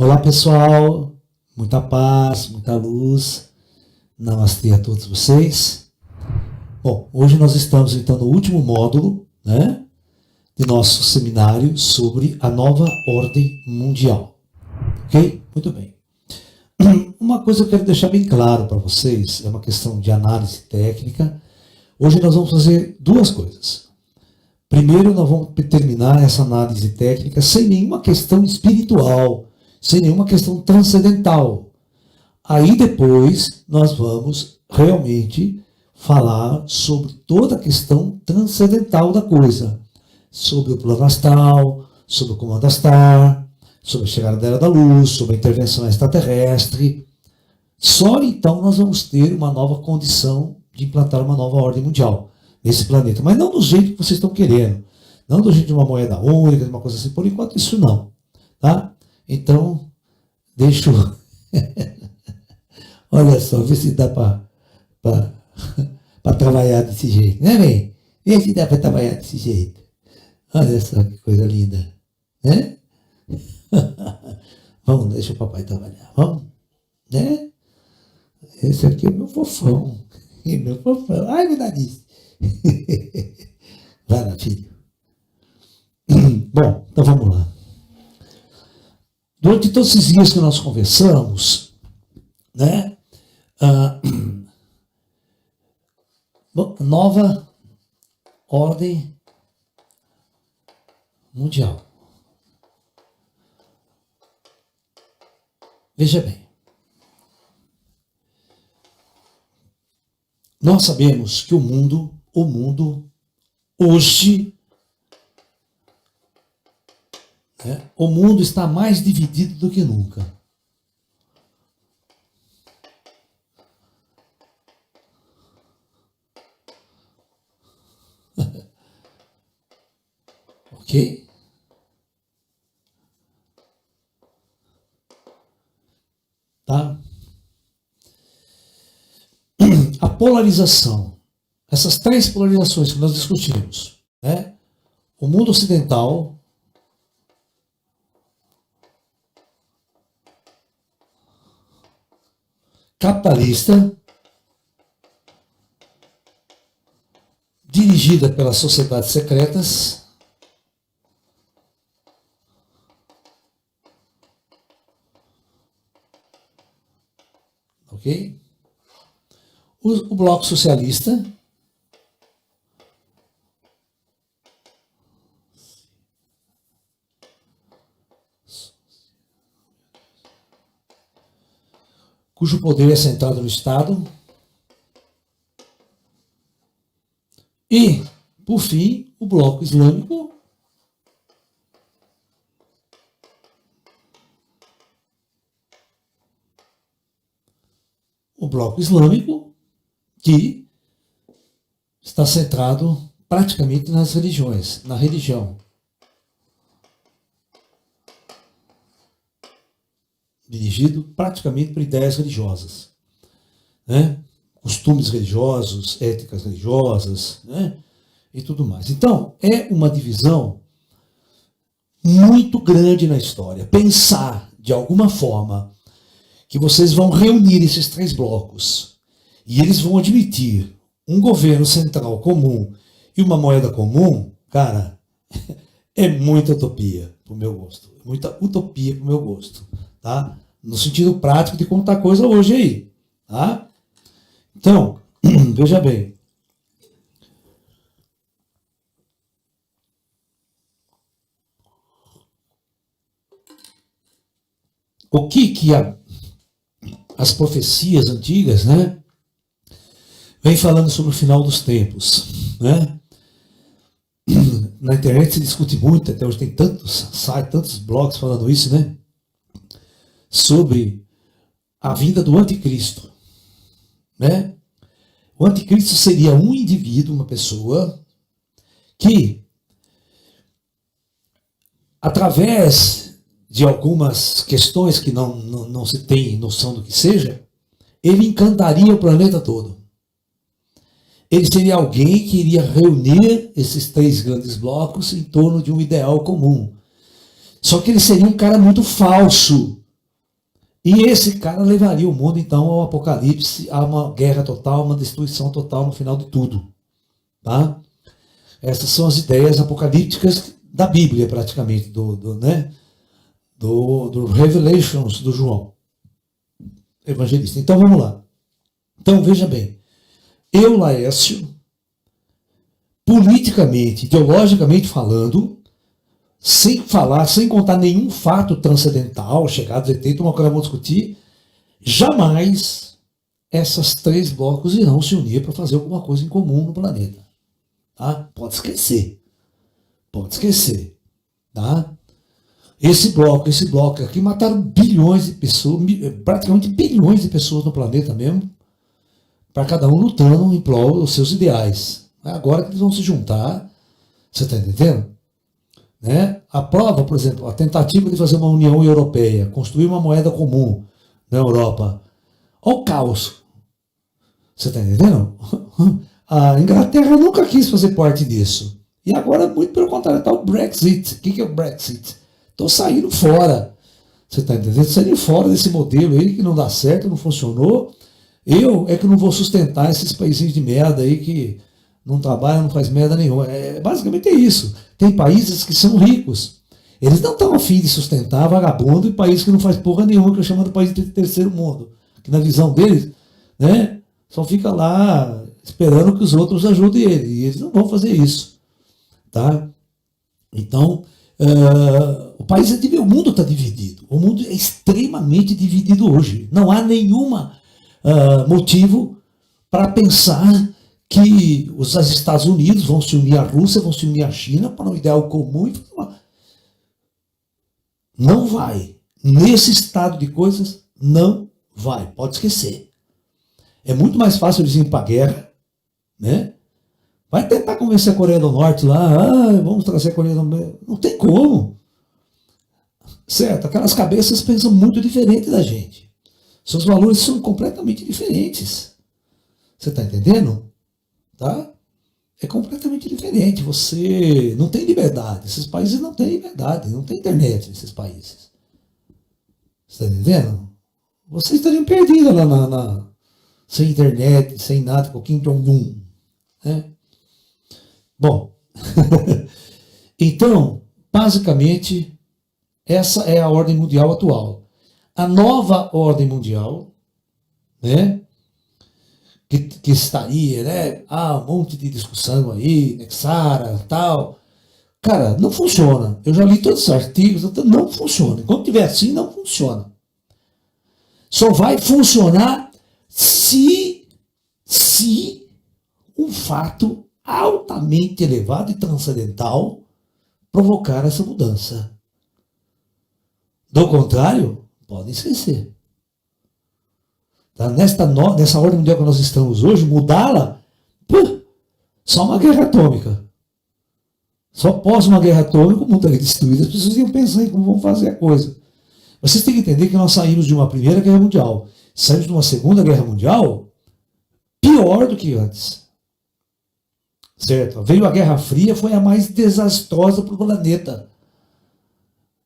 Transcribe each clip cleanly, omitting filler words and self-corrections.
Olá pessoal, muita paz, muita luz, namastê a todos vocês. Bom, hoje nós estamos então no último módulo, né, de nosso seminário sobre a nova ordem mundial, ok? Muito bem. Uma coisa que eu quero deixar bem claro para vocês, é uma questão de análise técnica. Hoje nós vamos fazer duas coisas. Primeiro, nós vamos terminar essa análise técnica sem nenhuma questão espiritual, sem nenhuma questão transcendental. Aí depois nós vamos realmente falar sobre toda a questão transcendental da coisa. Sobre o plano astral, sobre o comando astral, sobre a chegada da Era da Luz, sobre a intervenção extraterrestre. Só então nós vamos ter uma nova condição de implantar uma nova ordem mundial nesse planeta. Mas não do jeito que vocês estão querendo. Não do jeito de uma moeda única, de uma coisa assim. Por enquanto isso não. Tá? Então, deixa eu... Olha só, vê se dá para trabalhar desse jeito. Né, bem? Vê se dá para trabalhar desse jeito. Olha só que coisa linda. Né? Vamos, deixa o papai trabalhar. Vamos? Né? Esse aqui é o meu fofão. Meu fofão. Ai, meu nariz. Vai lá, filho. Bom, então vamos lá. Durante todos esses dias que nós conversamos, né, nova ordem mundial. Veja bem, nós sabemos que o mundo hoje, né, o mundo está mais dividido do que nunca. Ok? Tá? A polarização, essas três polarizações que nós discutimos, né? O mundo ocidental, capitalista, dirigida pelas sociedades secretas, ok? O bloco socialista, cujo poder é centrado no Estado, e, por fim, o bloco islâmico, que está centrado praticamente nas religiões, na religião. Dirigido praticamente por ideias religiosas, né? Costumes religiosos, éticas religiosas, né? E tudo mais. Então, é uma divisão muito grande na história. Pensar, de alguma forma, que vocês vão reunir esses três blocos e eles vão admitir um governo central comum e uma moeda comum, cara, é muita utopia para o meu gosto. Muita utopia para o meu gosto. Tá? No sentido prático de como está a coisa hoje aí. Tá? Então, veja bem. O que as profecias antigas, né, vem falando sobre o final dos tempos, né? Na internet se discute muito, até hoje tem tantos sites, tantos blogs falando isso, né? Sobre a vinda do anticristo, né? O anticristo seria um indivíduo, uma pessoa, que, através de algumas questões que não se tem noção do que seja, ele encantaria o planeta todo. Ele seria alguém que iria reunir esses três grandes blocos em torno de um ideal comum. Só que ele seria um cara muito falso, E esse cara levaria o mundo, então, ao apocalipse, a uma guerra total, uma destruição total no final de tudo. Tá? Essas são as ideias apocalípticas da Bíblia, praticamente, do Revelations do João Evangelista. Então, vamos lá. Então, veja bem. Eu, Laércio, politicamente, ideologicamente falando, sem contar nenhum fato transcendental, chegado a ter, uma coisa vamos discutir, jamais essas três blocos irão se unir para fazer alguma coisa em comum no planeta. Tá? Pode esquecer. Pode esquecer. Tá? Esse bloco aqui mataram bilhões de pessoas, praticamente bilhões de pessoas no planeta mesmo, para cada um lutando em prol dos seus ideais. Agora que eles vão se juntar, você está entendendo? Né? A prova, por exemplo, a tentativa de fazer uma União Europeia, construir uma moeda comum na Europa. Olha o caos. Você está entendendo? A Inglaterra nunca quis fazer parte disso. E agora, muito pelo contrário, está o Brexit. O que é o Brexit? Estou saindo fora. Você está entendendo? Saindo fora desse modelo aí que não dá certo, não funcionou. Eu é que não vou sustentar esses países de merda aí que não trabalham, não faz merda nenhuma. Basicamente é isso. Tem países que são ricos. Eles não estão afim de sustentar vagabundo em países que não faz porra nenhuma, que é chamado país de terceiro mundo. Que na visão deles, né, só fica lá esperando que os outros ajudem ele. E eles não vão fazer isso. Tá? Então, o mundo está dividido. O mundo é extremamente dividido hoje. Não há nenhuma motivo para pensar que os Estados Unidos vão se unir à Rússia, vão se unir à China para um ideal comum. Não vai. Nesse estado de coisas, não vai. Pode esquecer. É muito mais fácil eles irem para a guerra, né? Vai tentar convencer a Coreia do Norte lá, vamos trazer a Coreia do Norte. Não tem como. Certo? Aquelas cabeças pensam muito diferente da gente. Seus valores são completamente diferentes. Você está entendendo? Tá? É completamente diferente. Você não tem liberdade. Esses países não têm liberdade. Não tem internet nesses países. Você está entendendo? Vocês estariam perdidos lá sem internet, sem nada, com o Kim Jong-un. Né? Bom, então, basicamente, essa é a ordem mundial atual. A nova ordem mundial, né, que estaria, né, um monte de discussão aí, Nexara, tal. Cara, não funciona. Eu já li todos os artigos, não funciona. Enquanto tiver assim, não funciona. Só vai funcionar se um fato altamente elevado e transcendental provocar essa mudança. Do contrário, podem esquecer. Tá? Nessa ordem mundial que nós estamos hoje, mudá-la, só uma guerra atômica. Só após uma guerra atômica, o mundo estaria destruído. As pessoas iam pensar em como vão fazer a coisa. Vocês têm que entender que nós saímos de uma primeira guerra mundial, saímos de uma segunda guerra mundial pior do que antes. Certo? Veio a Guerra Fria, foi a mais desastrosa para o planeta.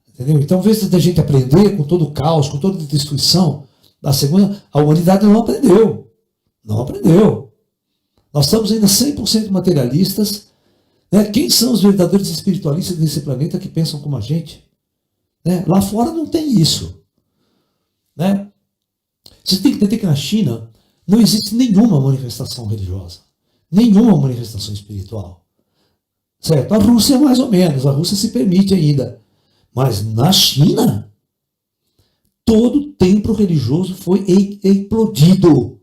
Entendeu? Então, ao invés da gente aprender com todo o caos, com toda a destruição da segunda, a humanidade não aprendeu. Não aprendeu. Nós estamos ainda 100% materialistas. Né? Quem são os verdadeiros espiritualistas desse planeta que pensam como a gente? Né? Lá fora não tem isso. Né? Você tem que entender que na China não existe nenhuma manifestação religiosa. Nenhuma manifestação espiritual. Certo? A Rússia mais ou menos. A Rússia se permite ainda. Mas na China, todo templo religioso foi implodido.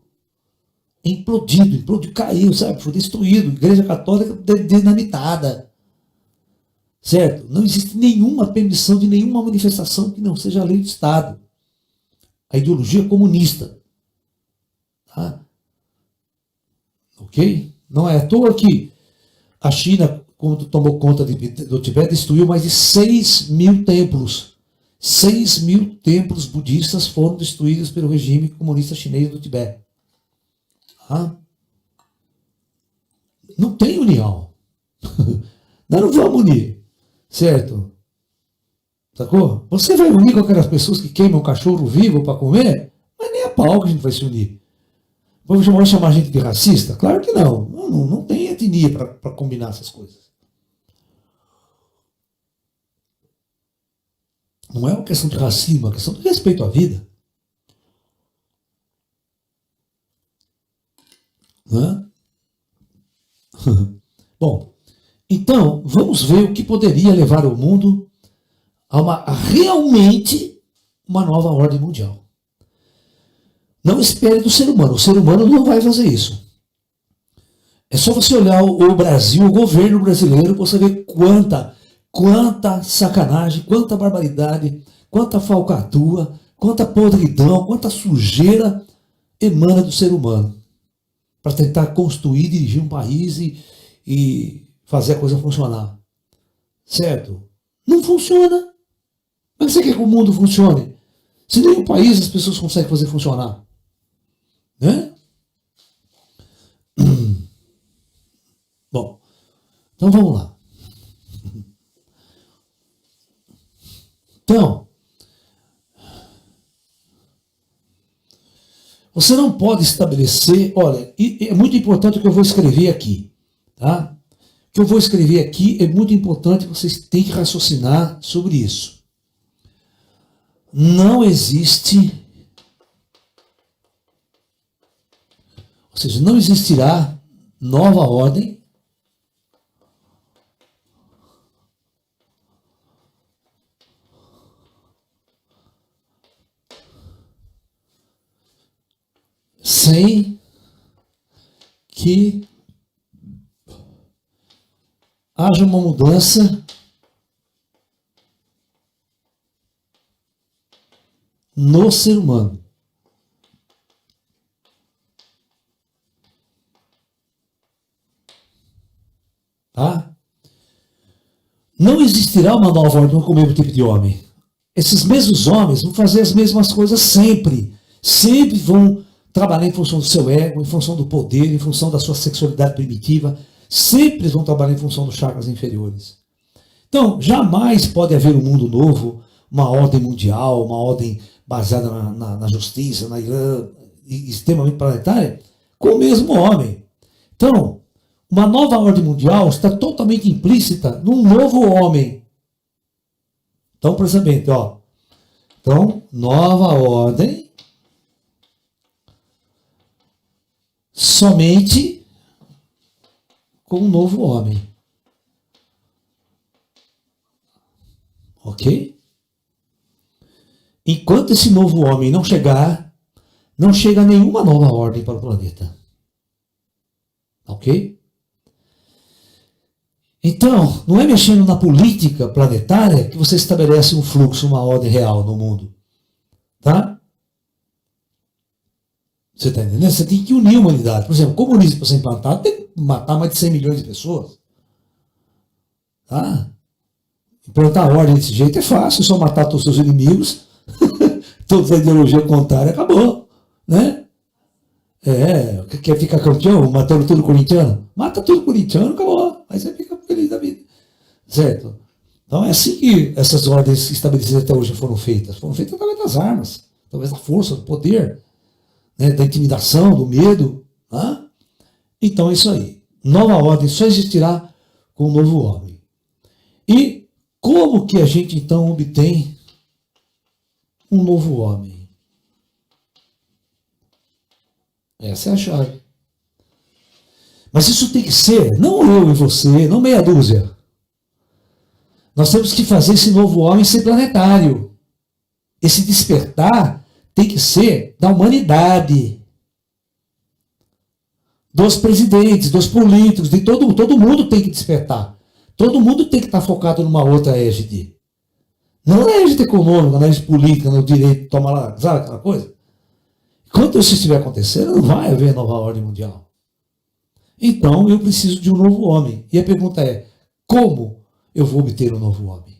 Implodido, caiu, sabe? Foi destruído. Igreja católica dinamitada. Certo? Não existe nenhuma permissão de nenhuma manifestação que não seja a lei do Estado. A ideologia comunista. Tá? Ok? Não é à toa que a China, quando tomou conta do Tibete, destruiu mais de 6.000 templos. 6.000 templos budistas foram destruídos pelo regime comunista chinês do Tibete. Tá? Não tem união. Nós não vamos unir. Certo? Sacou? Você vai unir com aquelas pessoas que queimam cachorro vivo para comer? Mas nem a pau que a gente vai se unir. Vamos chamar a gente de racista? Claro que não. Não tem etnia para combinar essas coisas. Não é uma questão de racismo, é uma questão de respeito à vida. Né? Bom, então, vamos ver o que poderia levar o mundo a realmente uma nova ordem mundial. Não espere do ser humano. O ser humano não vai fazer isso. É só você olhar o Brasil, o governo brasileiro, para você ver quanta sacanagem, quanta barbaridade, quanta falcatrua, quanta podridão, quanta sujeira emana do ser humano para tentar construir, dirigir um país e fazer a coisa funcionar. Certo? Não funciona. Mas você quer que o mundo funcione? Se nenhum país as pessoas conseguem fazer funcionar. Né? Bom, então vamos lá. Então, você não pode estabelecer, olha, e é muito importante o que eu vou escrever aqui, tá? O que eu vou escrever aqui é muito importante, vocês têm que raciocinar sobre isso. Não existe, ou seja, não existirá nova ordem sem que haja uma mudança no ser humano. Tá? Não existirá uma nova ordem com o mesmo tipo de homem. Esses mesmos homens vão fazer as mesmas coisas sempre. Sempre vão trabalhar em função do seu ego, em função do poder, em função da sua sexualidade primitiva. Sempre vão trabalhar em função dos chakras inferiores. Então, jamais pode haver um mundo novo, uma ordem mundial, uma ordem baseada na justiça, extremamente planetária, com o mesmo homem. Então, uma nova ordem mundial está totalmente implícita num novo homem. Então, presta bem, ó. Então, nova ordem somente com um novo homem. Ok? Enquanto esse novo homem não chegar, não chega nenhuma nova ordem para o planeta. Ok? Então, não é mexendo na política planetária que você estabelece um fluxo, uma ordem real no mundo. Tá? Você está entendendo? Você tem que unir a humanidade. Por exemplo, o comunismo para ser implantado tem que matar mais de 100 milhões de pessoas. Tá? Implantar a ordem desse jeito é fácil, só matar todos os seus inimigos, toda a ideologia contrária, acabou. Né? Quer ficar campeão, matando todo corintiano? Mata todo corintiano, acabou. Aí você fica feliz da vida. Certo? Então é assim que essas ordens estabelecidas até hoje foram feitas. Foram feitas através das armas, através da força, do poder, né, da intimidação, do medo. Tá? Então é isso aí. Nova ordem só existirá com um novo homem. E como que a gente então obtém um novo homem? Essa é a chave. Mas isso tem que ser, não eu e você, não meia dúzia. Nós temos que fazer esse novo homem ser planetário. Esse despertar tem que ser da humanidade. Dos presidentes, dos políticos, de todo mundo tem que despertar. Todo mundo tem que estar focado numa outra égide. Não na égide econômica, na égide política, no direito, toma lá, sabe aquela coisa? Enquanto isso estiver acontecendo, não vai haver nova ordem mundial. Então, eu preciso de um novo homem. E a pergunta é, como eu vou obter um novo homem?